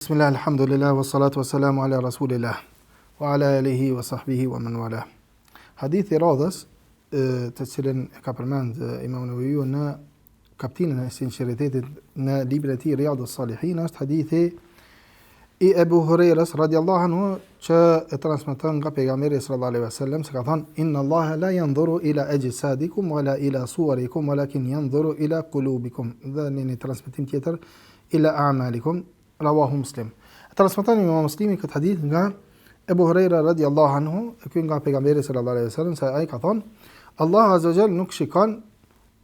Bismillah, alhamdulillah, wa salatu wa salamu ala rasulillah, wa ala alihi wa sahbihi wa man wala. Hadithi radhës, të cilën e ka përmend Imam Nawawiu në kapitullin e sinqeritetit në librin e tij Riyadhus Salihin, është hadithi i Ebu Hurajras radhiyallahu anhu, që e transmeton nga pejgamberi sallallahu alaihi wasallam se ka thënë: "Inna Allaha la yanzuru ila ajsadikum wala ila suwarikum walakin yanzuru ila qulubikum." Dhe në një transmetim tjetër, ila a'malikum. Rawahu Muslim. Transmeton Imam Muslimi këtë hadith nga Ebu Hurajra radhiyallahu anhu, ky nga pejgamberi sallallahu alaihi wasallam, se ai ka thënë: Allah azza wa jall nuk shikon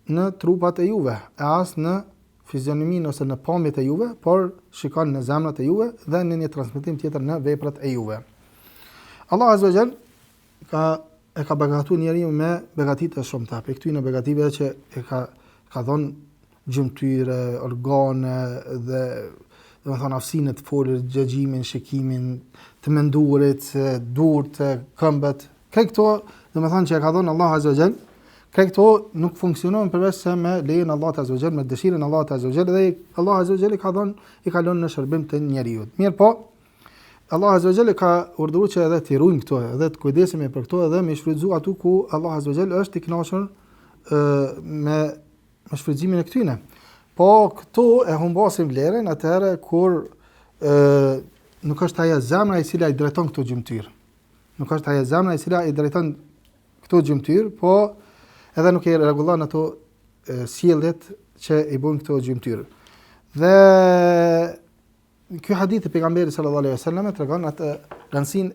në trupat e juve, e as në fizionominë ose në pamjet e juve, por shikon në zemrat e juve dhe në një transmetim tjetër në veprat e juve. Allah azza wa jall e ka begatuar njeriu me begati të shumta, për këtyre begative që e ka dhënë gjymtyre, organe dhe domethënë aftësinë të folur, gjëgjimin, shikimin, të menduarit, durt, këmbët. Këto, domethënë që e ka dhënë Allah azza wa jall, këto nuk funksionojnë përveç se me lejen e Allahut azza wa jall, me dëshirën e Allahut azza wa jall, dhe Allah azza wa jall i ka lënë në shërbim të njeriu. Mirë po, Allah azza wa jall ka urdhëruar që edhe të ruajmë këto, edhe të kujdesemi për këto, edhe me shfrytëzu atu ku Allah azza wa jall është i kënaqur me shfrytëzimin e këtyre. Po këtu e humbasim vlerën atëherë kur nuk është ajo zemra e cila i drejton këto gjymtyr. Nuk është ajo zemra e cila i drejton këto gjymtyr, po edhe nuk e rregullon ato sjelljet që i bën këto gjymtyr. Dhe ky hadith e pejgamberit sallallahu alaihi wasallam tregon atë rëndësinë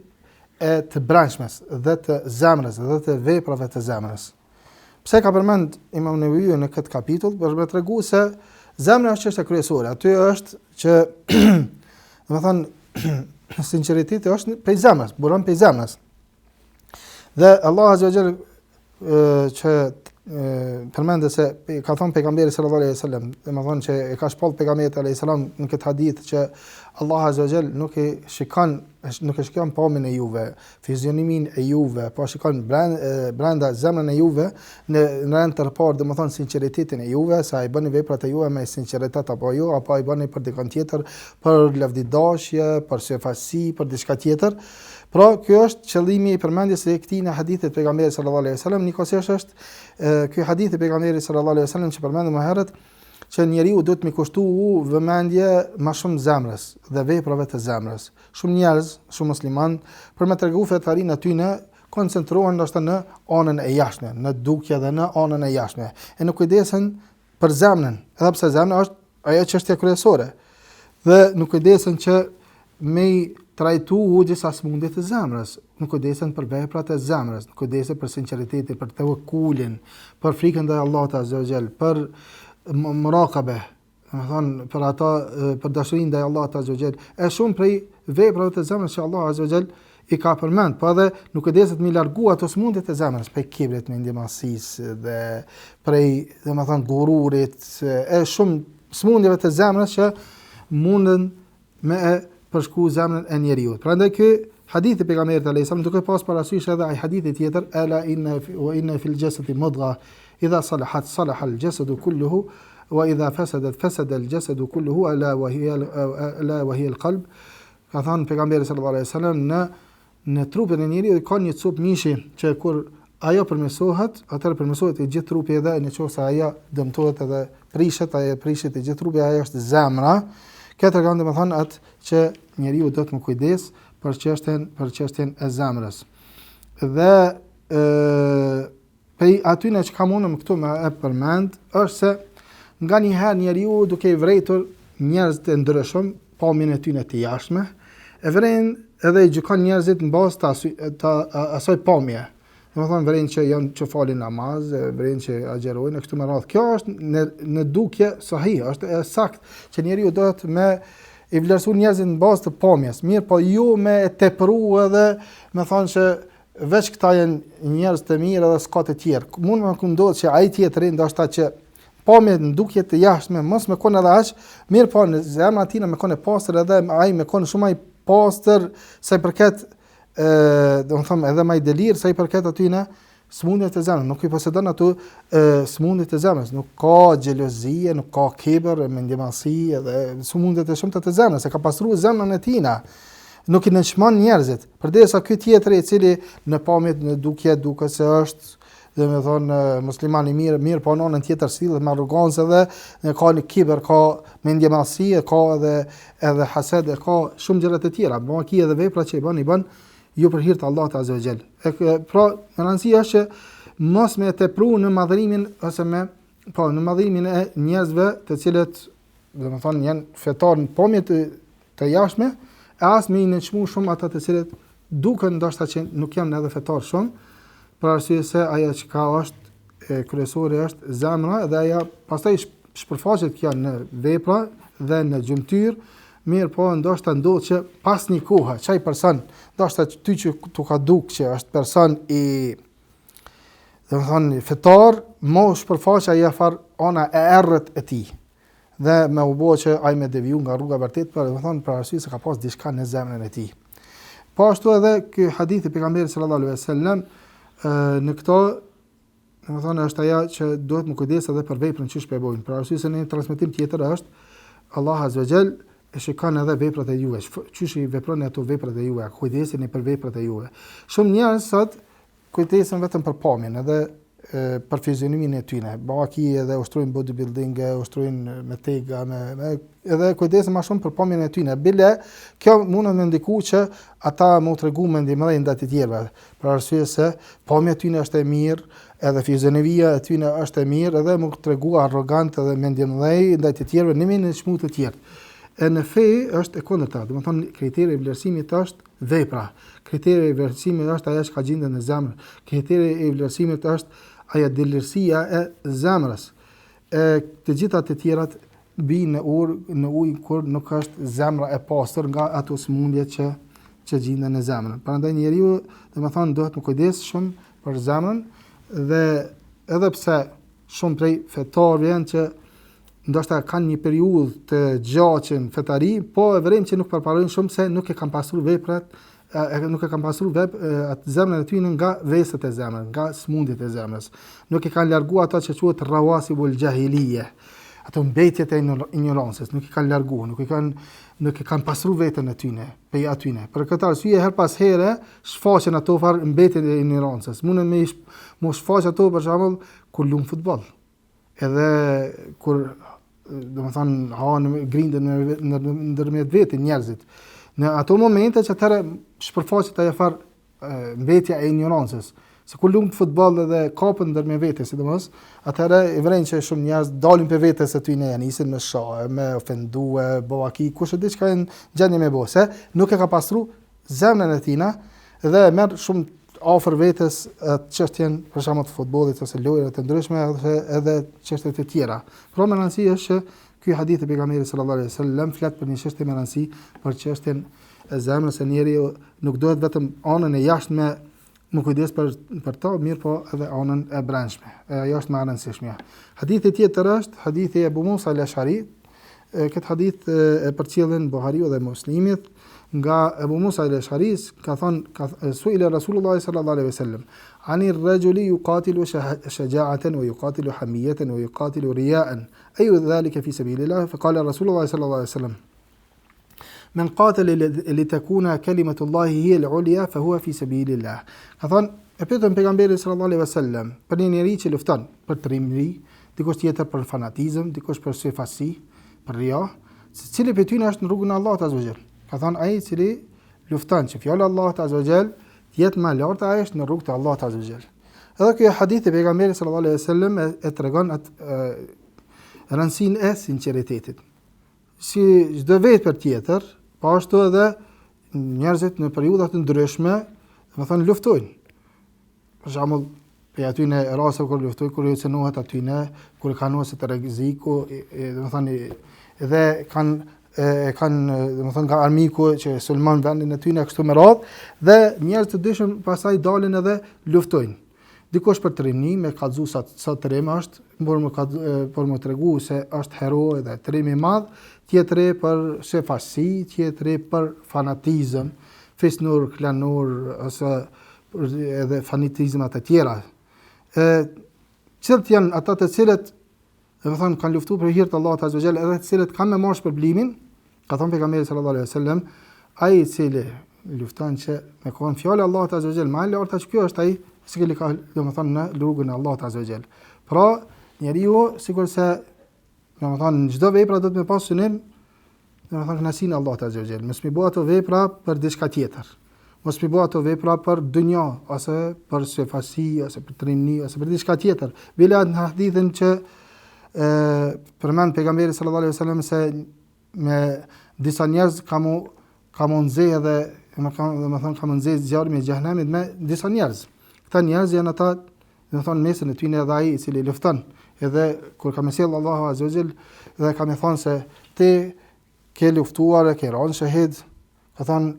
e të brendshmes dhe të zemrës dhe të veprave të zemrës. Pse ka përmend Imam Nawawiu në këtë kapitull? Për me tregu se zemra është çështja kryesore. Aty është që domethënë sinqeriteti është prej zemrës, buron prej zemrës. Dhe Allah azza wa jall që përmendë se ka thënë pejgamberi sallallahu alaihi wasallam, domethënë që e ka shpall pejgamberi alaihi salam në këtë hadith që Allah azza wa jall nuk e shikon pamjen e juve, fizionominë e juve, po shikon brenda zemrën e juve në rend të parë, domethënë sinqeritetin e juve, sa i bëni veprat e juve me sinqeritet apo jo, apo i bëni për dikon tjetër, për lavdidashje, për syfasi, për diçka tjetër. Pra, kjo është qëllimi i përmendjes së këtij në hadithet pejgamberit sallallahu alaihi wasallam. Nikosisht është ky hadith e pejgamberit sallallahu alaihi wasallam që përmendëm më herët, që njeriu duhet të kushtu vëmendje më shumë zemrës dhe veprave të zemrës. Shumë njerëz, shumë musliman, për me tregu fetarinë aty në koncentrohen ndoshta në anën e jashtme, në dukje dhe në anën e jashtme. E nuk kujdesen për zemrën, edhe pse zemra është ajo çështje kryesore. Dhe nuk kujdesen që me trajtu disa smundje të zemrës, nuk kujdesen për veprat e zemrës, nuk kujdesen për sinqeritetin, për tawakkulin, për frikën ndaj Allahut azza wa jall, për muraqabe, për ata, për dashurinë ndaj Allahut azza wa jall. Është shumë prej veprave të zemrës që Allah azza wa jall i ka përmend, po edhe nuk kujdeset me largu ato smundje të zemrës, prej kibrit, me ndjemasisë dhe prej, domethënë, gururit, është shumë smundjeve të zemrës që mundën me përshku zemrën e njeriu. Prandaj ky hadith i pejgamberit alayhis salam duke pas parasysh edhe ai hadithi tjetër, ala inna fil jasadi mudgha idha salahat salaha al jasadu kulluhu wa idha fasadat fasada al jasadu kulluhu ala wa hiya al qalb. Ka thënë pejgamberi sallallahu alaihi wasallam, në trupin e njeriu ka një cop mishi që kur ajo përmirësohet, atëherë përmirësohet i gjithë trupi, edhe nëse ajo dëmtohet edhe prishet, ajo prishet i gjithë trupi, ajo është zemra. Këtë tregon domethënë atë që njeriu do të më kujdes për çështjen e zemrës. Dhe prej atyne që kam unë këtu me e përmend, është se nga njëherë njeriu duke i vrejtur njerëz të ndryshëm, pamjen e tyre të jashtme, e vren edhe i gjykon njerëzit në bazë të asaj pamje. Domethënë vren që janë që falin namaz, vren që agjerojnë, kështu me radhë. Kjo është në dukje sahih, është sakt që njeriu do të me i vlerësu njerëzit në bazë të pamjes. Mirë, po ju me tepru edhe me thonë që veç këta janë njerëz të mirë edhe s'ka të tjerë. Mund më ndodhë që ai tjetri ndoshta që pamjet në dukje të jashtme mos me kon edhe aq, mirë, po në zemra e tij me kon e pastër, edhe ai me kon shumë ai pastër sa i përket domethënë edhe më i delir sa i përket atyne smundjet e zemrës, nuk i posedon ato smundjet e zemrës, nuk ka xhelozie, nuk ka kibër, mendjemallsi edhe smundjet e shumta të zemrës, e ka pastruar zemrën e tij. Nuk i nënçmon njerëzit. Përdesa ky tjetri i cili në pamjet në dukje duket se është domethënë musliman i mirë, po anën tjetër sillet me arrogancë dhe ka një kibër, ka mendjemallsi, ka edhe hased, ka shumë gjëra të tjera. Po aki edhe vepra që i bën jo për hir të Allahut Azza wa Jall. Pra, rëndësia është që mos me tepru në madhrimin ose në madhrimin e njerëzve të cilët domethënë janë fetar në pamje të jashtme, e as me i nënçmu shumë ata të cilët duken ndoshta që nuk janë edhe fetar shumë, për arsye se ajo që ka është kryesore është zemra dhe ajo pastaj shpërfaqet kjo në vepra dhe në gjymtyr, mirë po ndoshta ndodh që pas një kohe çaj person, ndoshta ty që tu ka duk që është person i domethënë fetar, mos shpërfaq ajo far ana e errët e tij. Dhe me u bë që ai me deviju nga rruga e vërtetë, domethënë për arsye se ka pas diçka në zemrën e tij. Po ashtu edhe ky hadith i pejgamberit sallallahu alaihi wasallam në këto, domethënë është ajo që duhet më kujdes edhe për veprën që shpjegojnë. Për arsye se në një transmetim tjetër është Allah Azza wa Jall e shikon edhe veprat e juve, çish i veproni ato veprat e juve, kujdeseni për veprat e juve. Shumë njerëz sot kujdesen vetëm për pamjen edhe për fizionimin e tyre. Baki edhe ushtrojnë bodybuilding, ushtrojnë me tega, edhe kujdesen më shumë për pamjen e tyre. Bile kjo mund të ndikojë që ata më tregu mendjemëllë ndaj të tjerëve, për arsye se pamja e tyre është e mirë, edhe fizionomia e tyre është e mirë, edhe më tregu arrogant edhe mendjemëllë ndaj të tjerëve, në mënyrë të shmutë të tjerë. E në fe është e kundërta, domethënë kriteri i vlerësimit është vepra. Kriteri i vlerësimit është ajo që ka gjendën në zemër. Kriteri i vlerësimit është ajo dëlirësia e zemrës. Të gjitha të tjerat bijnë në ujë kur nuk është zemra e pastër nga ato smundje që gjenden në zemër. Prandaj njeriu domethënë duhet të kujdes shumë për zemrën dhe edhe pse shumë prej fetarëve janë që ndoshta kanë një periudhë të gjatë në fetari, po e vërejmë që nuk përparojnë shumë se nuk e kanë pastruar veprat, nuk e kanë pastruar atë zemrën e tyre nga vesët e zemrës, nga smundjet e zemrës. Nuk e kanë larguar ato që quhet rawasibul jahiliye, ato mbetjet e ignorancës, nuk i kanë larguar, nuk e kanë pastruar veten e tyre, pe atyne. Për këtë arsye her pas here shfaqen ato far mbetjet e ignorancës. Mundën me mos shfaq ato për shembull kur lum futboll. Edhe kur domethënë hanë grindën ndërmjet vetë njerëzit. Në ato momente që atëherë shpërfaqet ajo far mbetja e ignorancës. Se kur lum futboll edhe kapën ndërmjet vetë, sidomos, atëherë i vren që shumë njerëz dalin pe vetes së tyne, nisin me shoh, me ofendue, bovaki, kush e di çka në gjendje me bose, nuk e ka pastru zemrën e tina dhe merr shumë afër vetes atë çështjen për shkak të futbollit ose lojëve të ndryshme edhe çështje të tjera. Por më rëndësi është që ky hadith e pejgamberit sallallahu alaihi wasallam flet për një çështje më rëndësi, për çështjen e zemrës, se njeriu nuk duhet vetëm anën e jashtme më kujdes për to, mirë po edhe anën e brendshme. Ajo është më e rëndësishme. Hadithi tjetër është hadithi e Abu Musa al-Ash'ari. Këtë hadith e përcjellën Buhariu dhe Muslimit nga Abu Musa al-Ash'ari, ka thënë suila Rasulullah sallallahu alaihi wasallam ani ar-rajuli yuqatilu shaja'atan wa yuqatilu hamiyatan wa yuqatilu riya'an ayu dhalika fi sabilillah faqala Rasulullah sallallahu alaihi wasallam man qatala litakuna kalimatullahi hiya al-ulya fahuwa fi sabilillah. Ka thënë e pyetën pejgamberin sallallahu alaihi wasallam për një njerëz që lufton për trimëri, dikush tjetër për fanatizëm, dikush për sefasi, për riya, cili prej tyre është në rrugën e Allahut azza wa jall. Ka thënë ai i cili lufton që fjala e Allahut azza wa jall të jetë më lart, ai është në rrugën e Allahut azza wa jall. Edhe ky hadith e pejgamberit sallallahu alaihi wasallam e tregon atë rëndësinë e sinqeritetit. Si çdo vepër tjetër, po ashtu edhe njerëzit në periudha të ndryshme, domethënë luftojnë. Për shembull, pe aty në raste kur luftojnë, kur cënohet aty në, kur kanë ose të rreziku, domethënë edhe kanë domethënë nga armiku që sulmon vendin e tyre kështu me radhë, dhe njerëz të dyshëm pastaj dalin edhe luftojnë. Dikush për trimni me kallzu sa trim është, por më tregu se është hero dhe trim i madh, tjetri për sefasi, tjetri për fanatizëm, fisnur, klanur ose edhe fanatizma të tjera. Cilët janë ata të cilët domethënë kanë luftuar për hir të Allahut azza wa jall, edhe të cilët kanë me marrë shpërblimin, ka thënë pejgamberi sallallahu alaihi wasallam, ai i cili lufton që me kohën fjalë Allahut azza wa jall, më lart as kjo është ai i cili ka domethënë në rrugën e Allahut azza wa jall. Pra, njeriu sigurisht se domethënë çdo vepra do të më pas synim domethënë kënaqësinë e Allahut azza wa jall. Mos mi bëu ato vepra për diçka tjetër. Mos mi bëu ato vepra për dunjë ose për sefasi ose për trimni ose për diçka tjetër. Bila në hadithin që përmend pejgamberi sallallahu alaihi wasallam se me disa njerëz ka mu nxehë edhe domethënë ka mu nxehë zjarri me xhenemit me disa njerëz. Këta njerëz janë ata domethënë mesën e tyre edhe ai i cili lufton. Edhe kur ka mësjell Allahu azza wa jall dhe ka më thonë se ti ke luftuar, ke rënë shahid, ka thonë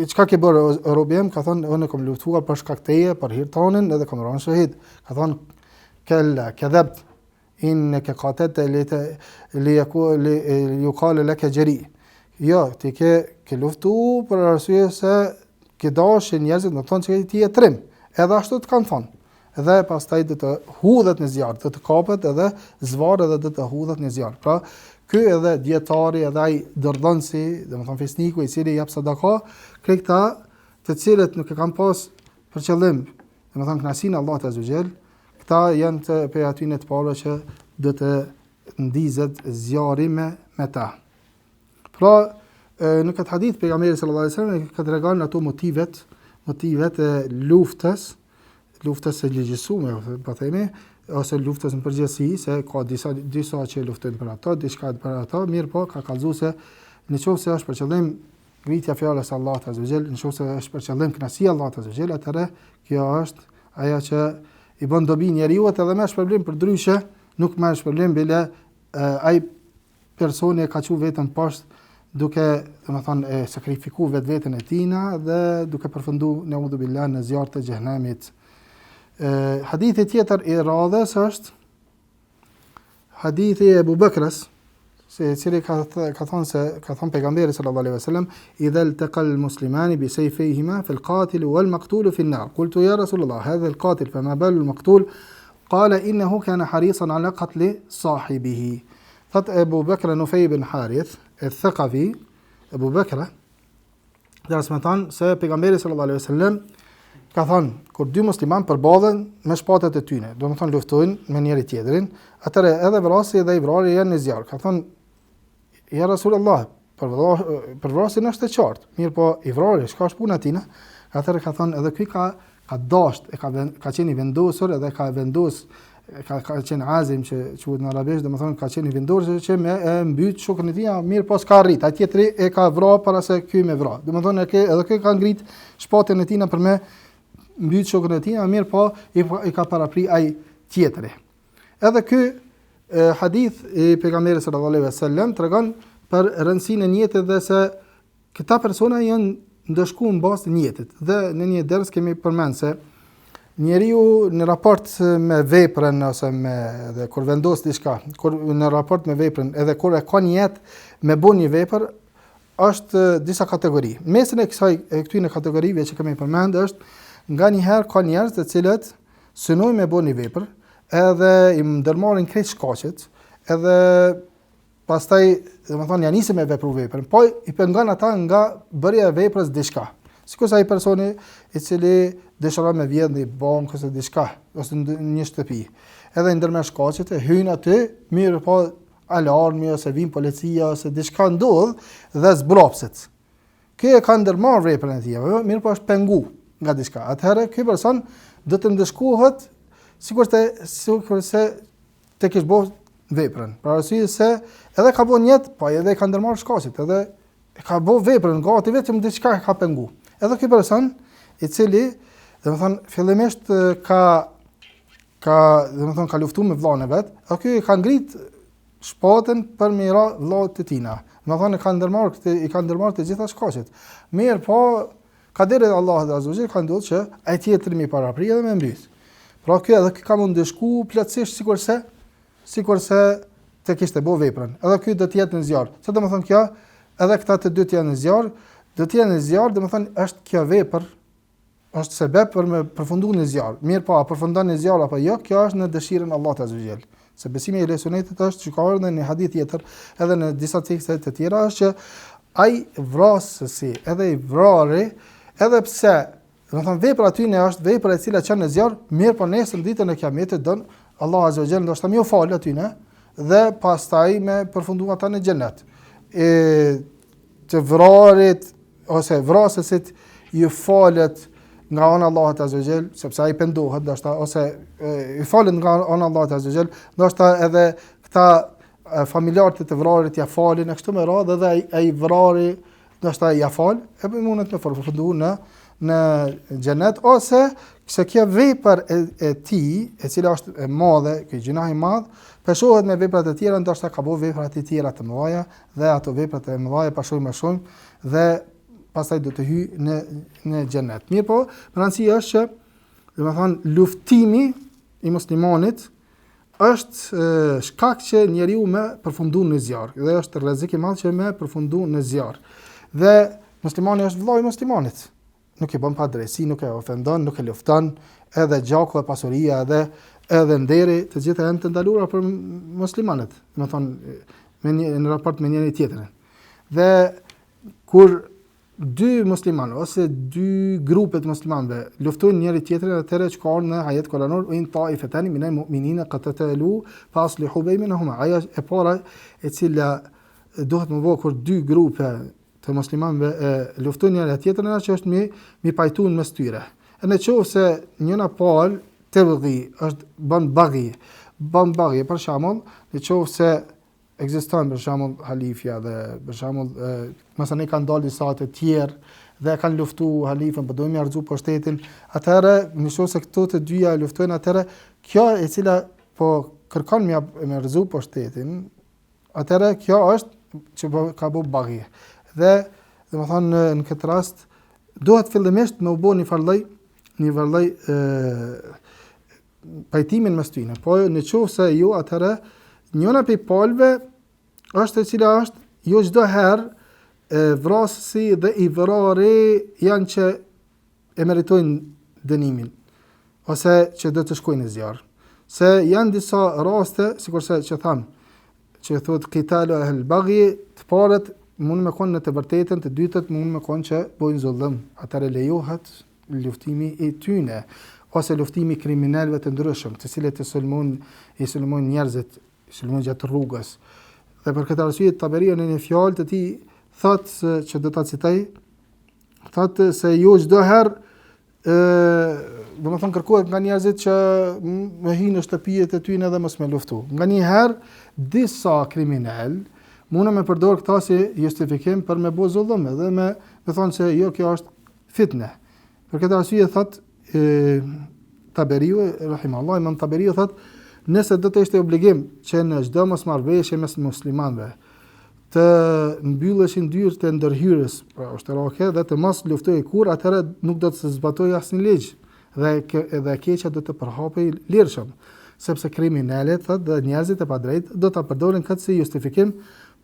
çka ke bërë robim, ka thonë unë kam luftuar për shkak teje, për hir tonin edhe kam rënë shahid. Ka thonë kella kadhabt innaka qatalta li yuqal laka jari. Jo, ti ke luftu për arsye se ke dashur njerëzit të thonë se ti je trim. Edhe ashtu të kanë thonë. Edhe pastaj do të hudhet në zjarr, do të kapet edhe zvarr edhe do të hudhet në zjarr. Pra, ky edhe dietari edhe ai dërdhënsi, domethënë fesniku i cili jep sadaka, këta të cilët nuk e kanë pas për qëllim, domethënë kënaqësinë e Allahut azza wa jall, këta janë të për aty në të parë që do të ndizet zjarri me ta. Pra, në këtë hadith pejgamberi sallallahu alajhi wasallam ka tregon ato motivet e luftës e legjistuar, po themi, ose luftës në përgjithësi, se ka disa që luftojnë për ato, diçka për ato, mirë po ka kallëzuar se nëse është për qëllim ngritja fjalës së Allahut azza wa jall, nëse është për qëllim kënaqësia e Allahut azza wa jall, atëherë kjo është ajo që i bën dobi njeriu edhe më shpërblim, për ndryshe nuk më shpërblim bile ai personi e ka thënë vetëm poshtë duke domethënë sakrifikuar vetveten e tina dhe duke përfunduar neudhu billah në zjarr të xhenemit. Hadithi tjetër i radhës është hadithi e Abu Bakrës, se cili ka thënë pejgamberi sallallahu alaihi wasallam, idha iltaqa al-muslimani bi sayfayhima fi al-qatil wal-maqtul fi an-nar. Qultu ya Rasulullah, hadha al-qatil fama bal al-maqtul? Qala innahu kana harisan ala qatl sahibihi. Thot Abu Bakr Nufay ibn Harith al-Thaqafi, Abu Bakr, transmeton se pejgamberi sallallahu alaihi wasallam ka thonë, kur dy musliman përballen me shpatat e tyre, do të thonë luftojnë me njëri tjetrin, atëherë edhe vrasi dhe i vrarë janë në zjarr. Ka thonë, ja Rasulullah, për vrasin është e qartë, mirë po i vrarë, çka është puna tina? Atëherë ka thonë, edhe ky ka dasht, ka qenë i vendosur, edhe ka vendos, ka qenë azim që quhet në arabisht, do të thonë ka qenë i vendosur që me mbyt shokun e tij, mirë po s'ka arrit. Ai tjetri e ka vrarë para se ky me vrarë. Do të thonë edhe ky ka ngrit shpatën e tij për me mbyt shokun e tij, mirë po i ka parapri ai tjetri. Edhe ky hadith i pejgamberit sallallahu alaihi wasallam tregon për rëndësinë e njëjtë dhe se këta persona janë ndëshkuar në bazë të njëjtit. Dhe në një ders kemi përmend se njeriu në raport me veprën ose edhe kur vendos diçka, kur në raport me veprën, edhe kur e ka një jetë me bën një vepër, është disa kategori. Mesin e këtyre kategorive që kemi përmend është nga njëherë ka njerëz të cilët synojnë me bën një vepër, edhe i ndërmarrin krejt shkaqet, edhe pastaj domethënë ja nisin me veprën, po i pengon ata nga bërja e veprës diçka. Sikur sa ai personi i cili dëshiron me vjedh në bankë ose diçka, ose në një shtëpi. Edhe ndërmer shkaqet e hyn aty, mirë po alarmi ose vin policia ose diçka ndodh dhe zbrapset. Ky e ka ndërmarrë veprën e tij, mirë po është pengu nga diçka. Atëherë ky person do të ndëshkohet sikur se te kish bërë veprën. Për arsye se edhe ka bën jetë, po edhe ka ndërmarrë shkaqet, edhe e ka bërë veprën gati vetëm diçka ka pengu. Edhe ky person i cili domethënë fillimisht ka luftuar me vllahën e vet, edhe ky ka ngrit shpatën për me ra vllahët të tina. Domethënë i ka ndërmarrë të gjitha shkaqet. Mirë po ka deri Allahu azza wa jalla ka ndodhur që ai tjetri më parapri edhe më mbyt. Pra ky edhe ky ka mund të shku plotësisht sikurse të kishte bërë veprën. Edhe ky do të jetë në zjarr. Çfarë do të thonë kjo? Edhe këta të dy të janë në zjarr, domethënë është kjo vepër është sebeb për me përfunduar në zjarr. Mirë po, a përfundon në zjarr apo jo? Kjo është në dëshirën e Allahut azza wa jall. Se besimi i Sunetit është që ka ardhur në një hadith tjetër, edhe në disa tekste të tjera është që ai vrasësi, edhe i vrari, edhe pse, do të thonë vepra aty ne është vepra e cila çon në zjarr, mirë po nesër ditën e Kiametit don Allah azza wa jall ndoshta më u fal aty ne dhe pastaj me përfunduar ata në xhenet. Të vrarit ose vrasësit ju falet nga ana Allahut azza wa jall, sepse ai pendohet ndoshta ose i falet nga ana Allahut azza wa jall, ndoshta edhe këta familjarët të vrarit ja falin e kështu me radhë dhe ai vrari ndoshta ja fal, e mundet të përfunduar në xhenet ose se kjo vepër e tij, e cila është e madhe, ky gjinah i madh, peshohet me veprat e tjera, ndoshta ka bëu vepra të tjera të mëdha dhe ato veprat e mëdha pashojnë më shumë dhe pastaj do të hyjë në xhenet. Mirë po, rëndësia është që, domethënë, luftimi i muslimanit është shkak që njeriu më përfundon në zjarr dhe është rrezik i madh që më përfundon në zjarr. Dhe muslimani është vëllai i muslimanit. Nuk e bën pa drejtësi, nuk e ofendon, nuk e lufton, edhe gjaku e pasuria edhe nderi, të gjitha janë të ndaluara për muslimanët, domethënë në raport me njëri tjetrin. Dhe kur dy muslimanë ose dy grupe të muslimanëve luftojnë njëri tjetrin, atëherë që ka në ajet koranor in ta'ifatan min al-mu'minina qatatalu fa aslihu bainahuma. Ajo e para e cila duhet më bëj kur dy grupe të muslimanëve luftojnë njëri tjetrin, që është mi pajtuar mes tyre. Në qoftë se njëna palë të vëdhi është bën baghi, për shembull, në qoftë se ekziston për shembull halifja dhe për shembull mësani kanë dalë disa të tjerë dhe kanë luftuar halifën, po doin me arzu pushtetin, atëherë nëse këto të dyja luftojnë, atëherë kjo e cila po kërkon me arzu pushtetin, atëherë kjo është që ka bëu baghi. Dhe domethënë në këtë rast duhet fillimisht me u bë një vallëj pajtimin mes tyre. Po në qoftë se jo, atëherë njëna prej palëve është e cila është jo çdo herë vrasësi dhe i vrari janë që e meritojnë dënimin ose që do të shkojnë në zjarr. Se janë disa raste, sikurse që tham, që thotë qitalu ahl baghi, të parët mund me konë në të vërtetën, të dytët mund me konë që bojnë zullëm. Atëherë lejohet luftimi i tyne ose luftimi i kriminalëve të ndryshëm, të cilët i sulmojnë njerëzit, sulmojnë gjatë rrugës. Dhe për këtë arsye Taberiu në një fjalë të tij thotë që do ta citoj, thotë se jo çdo herë domethënë kërkohet nga njerëzit që me hyjnë në shtëpijet e tyre dhe mos me luftu. Nganjëherë disa kriminal mundën me përdor këtë si justifikim për me bëu zullum dhe me thonë se jo, kjo është fitne. Për këtë arsye thotë Taberiu rahimahullah, Imam Taberiu thotë nëse do të ishte obligim që në çdo mosmarrveshje mes muslimanëve të mbylleshin dyert e ndërhyrjes pra ushtarake dhe të mos luftojë kurrë, atëherë nuk do të zbatojë asnjë ligj dhe keqja do të përhapej lirshëm, sepse kriminalet dhe njerëzit e padrejtë do ta përdorin këtë si justifikim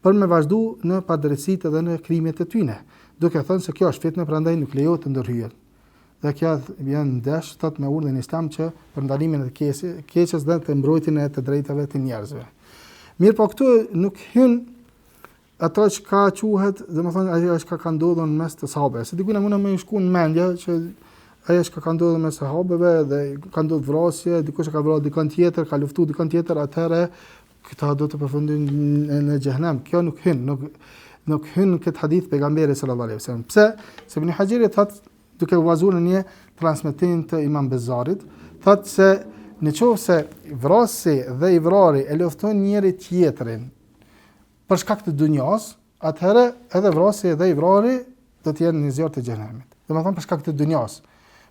për me vazhdu në padrejtësitë dhe në krimet e tyre, duke thënë se kjo është fitnë, prandaj nuk lejohet të ndërhyjet. Dhe kjo vjen ndesh thot me urdhën e Islam që për ndalimin e keqes dhe të mbrojtjen e të drejtave të njerëzve. Mirë po këtu nuk hyn ato që ka quhet, domethënë ajo që ka ndodhur mes të sahabëve. Se dikujt mund më shku në mendje që ajo që ka ndodhur mes sahabëve dhe ka ndodhur vrasje, dikush ka vrarë dikon tjetër, ka luftuar dikon tjetër, atëherë këta do të përfundojnë në xhenem. Kjo nuk hyn këtë hadith pejgamberit sallallahu alaihi wasallam. Pse? Se Ibn Hajeri thotë duke u bazuar në një transmetim të Imam Bezarit, thotë se në qoftë se vrasi dhe i vrari e luftojnë njëri tjetrin për shkak të dunjas, atëherë edhe vrasi dhe i vrari do të jenë në zjarr të xhenemit. Domethënë për shkak të dunjas,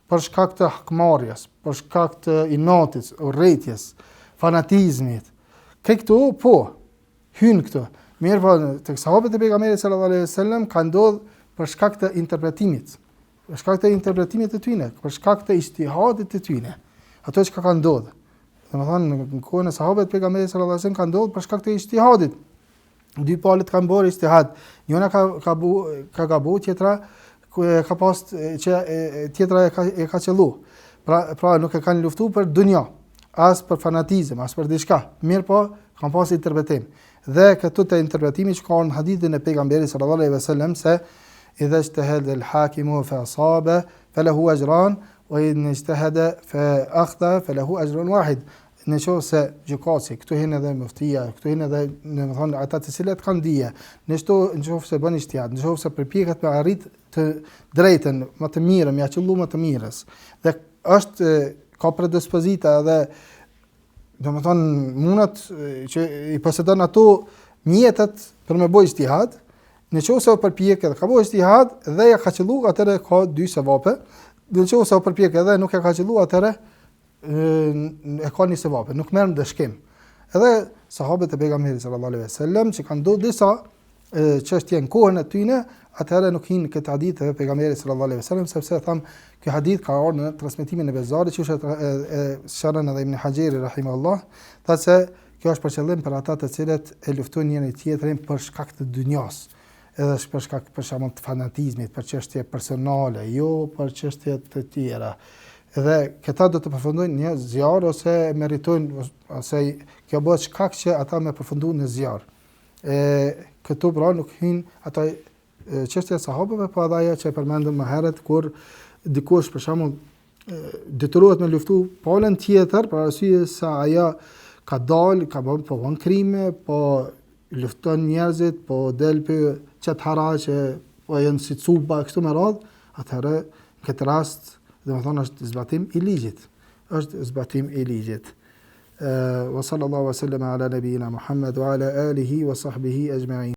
për shkak të hakmarrjes, për shkak të inatit, urrëties, fanatizmit. Këto po hyn këto. Mirë po tek sahabët e pejgamberit sallallahu alaihi wasallam ka ndodhur për shkak të interpretimit. Për shkak të interpretimit të tyre, për shkak të ijtihadit të tyre. Ato që ka ndodhur. Domethënë në kohën e sahabëve të pejgamberit sallallahu alajhi wasallam ka ndodhur për shkak të ijtihadit. Dy palët kanë bërë ijtihad. Njëra ka gabuar, tjetra ka pas që tjetra e ka qellu. Pra nuk e kanë luftu për dunja, as për fanatizëm, as për diçka. Mirë po, kanë pas interpretim. Dhe këtu të interpretimi që ka në hadithin e pejgamberit sallallahu alejhi wasallam se idha ijtahada al-hakimu fa asaba falahu ajran wa in ijtahada fa akhta falahu ajrun wahid. Në qoftë se gjykatësi, këtu hin edhe muftia, këtu hin edhe domethënë ata të cilët kanë dije, në qoftë se bën ijtihad, në qoftë se përpiqet të arrit të drejtën më të mirë, më aqëllu më të mirës. Dhe është ka predispozita dhe domethënë mundet që i posedon ato mjetet për me bëj ijtihad, në qoftë se përpiqet dhe ka bëj ijtihad dhe ja ka qellu, atëre ka 2 sevape. Në qoftë se përpiqet dhe nuk e ka qellu, atëre e ka një sevape, nuk merr në dëshkim. Edhe sahabët e pejgamberit sallallahu alejhi wasallam që kanë ndodhur disa çështje në kohën e tyre, atëherë nuk hin këtë hadith e pejgamberit sallallahu alejhi wasallam, sepse tham ky hadith ka ardhur në transmetimin e Bezarit, që është Sharan edhe Ibn Hajeri rahimahullah, tha se kjo është për qëllim për ata të cilët e luftojnë njëri tjetrin për shkak të dunjas, edhe për shkak për shkak të fanatizmit, për çështje personale, jo për çështje të tjera. Edhe këta do të përfundojnë një zjarr ose meritojnë ose kjo bëhet shkak që ata më përfundojnë në zjarr. Këtu pra nuk hyn ata çështja e sahabëve, po edhe ajo që e përmendëm më herët kur dikush për shembull detyrohet me luftu palën tjetër për arsye se ajo ka dalë, ka bën krime, po lufton njerëzit, po del për çet haraqe, po janë si cuba kështu me radhë, atëherë në këtë rast domethënë është zbatim i ligjit. Është zbatim i ligjit. Wa sallallahu wa sallama ala nabiyina Muhammad wa ala alihi wa sahbihi ajma'in.